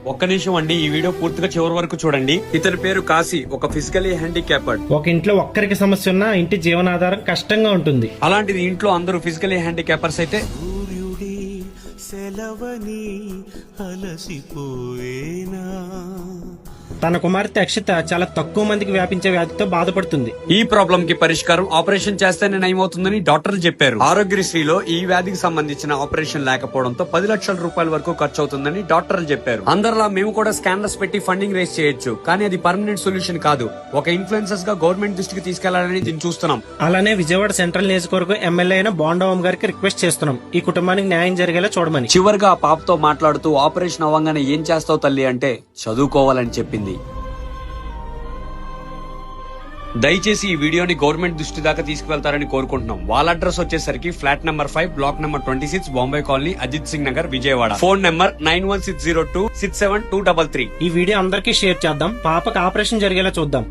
ఒక్క నిమిషం అండి, ఈ వీడియో పూర్తిగా చివరి వరకు చూడండి. ఇతని పేరు కాశీ, ఒక ఫిజికలీ హ్యాండిక్యాప్డ్. ఒక ఇంట్లో ఒక్కరికి సమస్య ఉన్నా ఇంటి జీవనాధారం కష్టంగా ఉంటుంది. అలాంటిది ఇంట్లో అందరూ ఫిజికలీ హ్యాండిక్యాపర్స్ అయితే సూర్యుడి సెలవని అలసిపోయేనా. తన కుమార్తె అక్షిత చాలా తక్కువ మందికి వ్యాపించే వ్యాధితో బాధపడుతుంది. ఈ ప్రాబ్లం కి పరిష్కారం ఆపరేషన్ చేస్తేనే నయమవుతుందని డాక్టర్లు చెప్పారు. ఆరోగ్యశ్రీలో ఈ వ్యాధికి సంబంధించిన ఆపరేషన్ లేకపోవడంతో 10 లక్షల రూపాయల వరకు ఖర్చు అవుతుందని డాక్టర్లు చెప్పారు. అందరిలా మేము కూడా స్కానర్స్ పెట్టి ఫండింగ్ రేస్ చేయొచ్చు, కానీ అది పర్మనెంట్ సొల్యూషన్ కాదు. ఒక ఇన్ఫ్లుయెన్సర్స్ గా గవర్నమెంట్ దృష్టికి తీసుకెళ్లాలని దీన్ని చూస్తున్నాం. అలానే విజయవాడ సెంట్రల్ నియోజకవర్గం ఎమ్మెల్యే అయిన బోండవం గారికి రిక్వెస్ట్ చేస్తున్నాం, ఈ కుటుంబానికి న్యాయం జరిగేలా చూడమని. చివరిగా ఆ పాపతో మాట్లాడుతూ ఆపరేషన్ అవ్వగానే ఏం చేస్తావు తల్లి అంటే చదువుకోవాలని చెప్పింది. దయచేసి ఈ వీడియోని గవర్నమెంట్ దృష్టి దాకా తీసుకువెళ్తారని కోరుకుంటున్నాం. వాళ్ళ అడ్రస్ వచ్చేసరికి flat number 5, block number 26, Bombay colony, Ajit Singh Nagar, Vijayawada. Phone number 9160267233. ఈ వీడియో అందరికీ షేర్ చేద్దాం, పాపకు ఆపరేషన్ జరిగేలా చూద్దాం.